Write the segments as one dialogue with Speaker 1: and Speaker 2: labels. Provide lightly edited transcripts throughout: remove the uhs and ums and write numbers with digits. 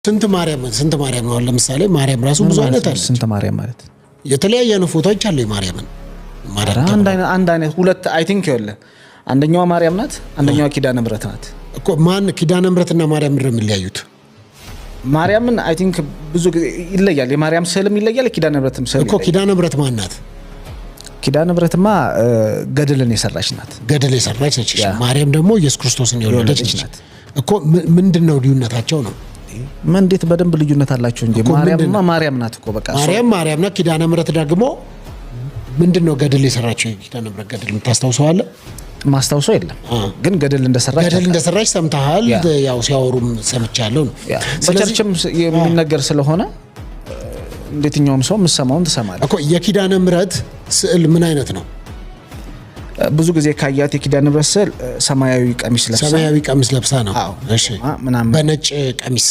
Speaker 1: ስንት ማርያም ነው ለምሳሌ ማርያም ራሱ ብዙ አይነት አለ
Speaker 2: ስንት ማርያም ማለት
Speaker 1: የተለያየ ነው ፎቶዎች አሉ የማርያምን
Speaker 2: አንድ አይነት ሁለት አይ ቲንክ ይወለ አንደኛው ማርያም ናት አንደኛው ኪዳነ ምሕረት ናት
Speaker 1: እኮ ማን ኪዳነ ምሕረትና ማርያም ምንድነው የሚለያዩት
Speaker 2: ማርያምን አይ ቲንክ ብዙ ይለያል የማርያም ስዕልም ይለያል ኪዳነ ምሕረትም ስዕል
Speaker 1: እኮ ኪዳነ ምሕረት ማን ናት
Speaker 2: ኪዳነ ምሕረትማ ገድልን የሰራች ናት
Speaker 1: ገድል የሰራች ነች ማርያም ደግሞ ኢየሱስ ክርስቶስን የወለደች ናት እኮ ምንድነው ልዩነታቸው ነው
Speaker 2: ምን እንዴት በደንብ ልዩነት አላችሁ እንጂ ማርያም ናት እኮ በቃ
Speaker 1: ማርያም ናት ኪዳነ ምሕረት ደግሞ ምንድነው ገድል የሰራችው ኪዳነ ምሕረት ገድል የምታስታውሰው አለ
Speaker 2: ማስታውሰው የለም ግን ገድል እንደሰራች ሰምተሃል
Speaker 1: ያው ሲያወሩም ሰምቻለሁ ነው
Speaker 2: በቸርችም የሚነገር ስለሆነ እንዴትኛውም ሰው መስማውን ተሰማለ
Speaker 1: እኮ የኪዳነ ምሕረት ስዕል ምን አይነት ነው
Speaker 2: ብዙ ጊዜ ካያት የኪዳነ ምሕረት ስዕል ሰማያዊ ቀሚስ ለብሳ ነው እሺ
Speaker 1: በነጭ ቀሚስ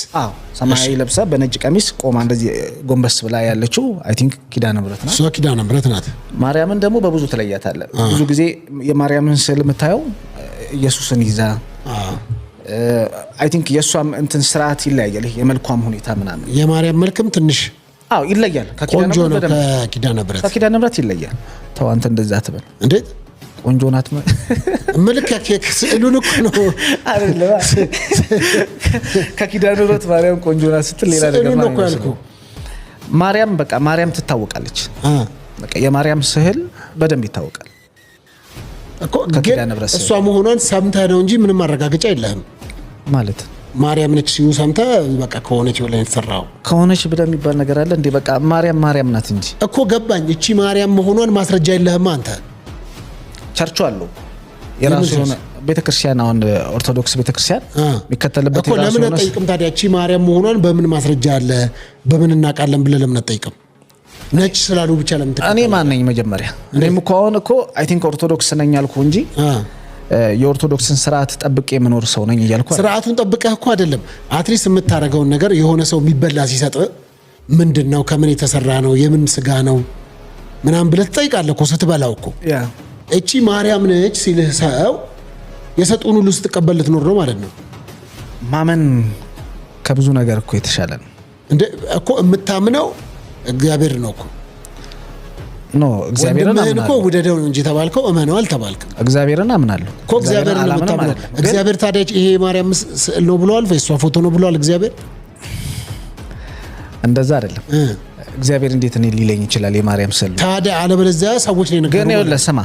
Speaker 2: ሰማያዊ ለብሳ በነጭ ቀሚስ ቆማ እንደዚህ ጎንበስ ብላ ያለችው አይ ቲንክ ኪዳነ ምሕረት ናት
Speaker 1: ኪዳነ ምሕረት ናት
Speaker 2: ማርያምን ደግሞ በብዙ ተለያታለ ብዙ ጊዜ የማርያምን ስዕል የምታየው ኢየሱስን ይዛ አይ ቲንክ የሷም እንትን ስርዓት ይለያያል የመልኳም ሁኔታ ምናምን
Speaker 1: የማርያም መልክም ትንሽ
Speaker 2: ይለያል
Speaker 1: ከኪዳነ
Speaker 2: ምሕረት ይለያል ተው አንተ እንደዛ አትበል
Speaker 1: እንዴት
Speaker 2: ቆንጆ ናት
Speaker 1: መልክ ከስዕሉን እኮ ነው
Speaker 2: አይደለም ከኪዳነ ምሕረት ማርያም ቆንጆ ናት ስትል ሌላ ነገር ነው ያልኩ ማርያም በቃ ማርያም ትታወቃለች በቃ የማርያም ስዕል በደንብ ይታወቃል
Speaker 1: እኮ ከኪዳነ ምሕረት እሷ መሆኗን ሰምተህ ነው እንጂ ምንም ማረጋገጫ የለህም
Speaker 2: ማለት
Speaker 1: ማርያም ነች ሲዩ ሰምተህ በቃ ከሆነች ብለህ ተሰራው
Speaker 2: ከሆነች ብለህ የሚባል ነገር አለ እንዴ በቃ ማርያም ናት እንጂ
Speaker 1: እኮ ገባኝ እቺ ማርያም መሆኗን ማስረጃ የለህም አንተ
Speaker 2: ቸርቹ አሉ የራሱ የሆነ ቤተክርስቲያን አሁን ኦርቶዶክስ ቤተክርስቲያን የሚከተልበት
Speaker 1: እኮ ለምን አጠይቅም ታዲያ እቺ ማርያም መሆኗን በምን ማስረጃ አለ በምን እናቃለን ብለህ ለምን አጠይቅም ነጭ ስላሉ ብቻ ለምን
Speaker 2: እኔ ማን ነኝ መጀመሪያ እኔም እኮ አሁን እኮ አይ ቲንክ ኦርቶዶክስ ነኝ አልኩ እንጂ የኦርቶዶክስን ስርዓት ጠብቄ የምኖር ሰው ነኝ እያልኩ
Speaker 1: ስርዓቱን ጠብቀህ እኮ አይደለም አትሊስት የምታረጋውን ነገር የሆነ ሰው የሚበላ ሲሰጥ ምንድነው ከምን የተሰራ ነው የምን ስጋ ነው ምናምን ብለህ ትጠይቃለህ እኮ ስትበላው እኮ እቺ ማርያም ነች ሲልህ ሰው የሰጡን ሁሉ ስትቀበል ልትኖር ነው ማለት ነው
Speaker 2: ማመን ከብዙ ነገር እኮ የተሻለ ነው
Speaker 1: እንዴ እኮ የምታምነው እግዚአብሔር ነው እኮ
Speaker 2: እግዚአብሔርን አምናለሁ
Speaker 1: እኮ ወደደው እንጂ ተባልከው እመነው አልተባልከም
Speaker 2: እግዚአብሔርን አምናለሁ
Speaker 1: እኮ እግዚአብሔርን አምናለሁ እግዚአብሔር ታዲያ ይሄ ማርያም ስዕል ነው ብለዋል ወይስ ፎቶ ነው ብለዋል እግዚአብሔር
Speaker 2: እንደዛ አይደለም እግዚአብሔር እንዴት እኔ ሊለኝ ይችላል የማርያም ስዕል
Speaker 1: ታዲያ አለበለዚያ ሰዎች ላይ ነገር
Speaker 2: ግን ይኸውልህ ስማ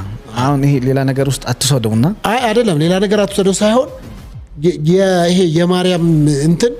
Speaker 2: አሁን ይሄ ሌላ ነገር ውስጥ አትሰደውና
Speaker 1: አይደለም ሌላ ነገር አትሰደው ሳይሆን ይሄ የማርያም እንትን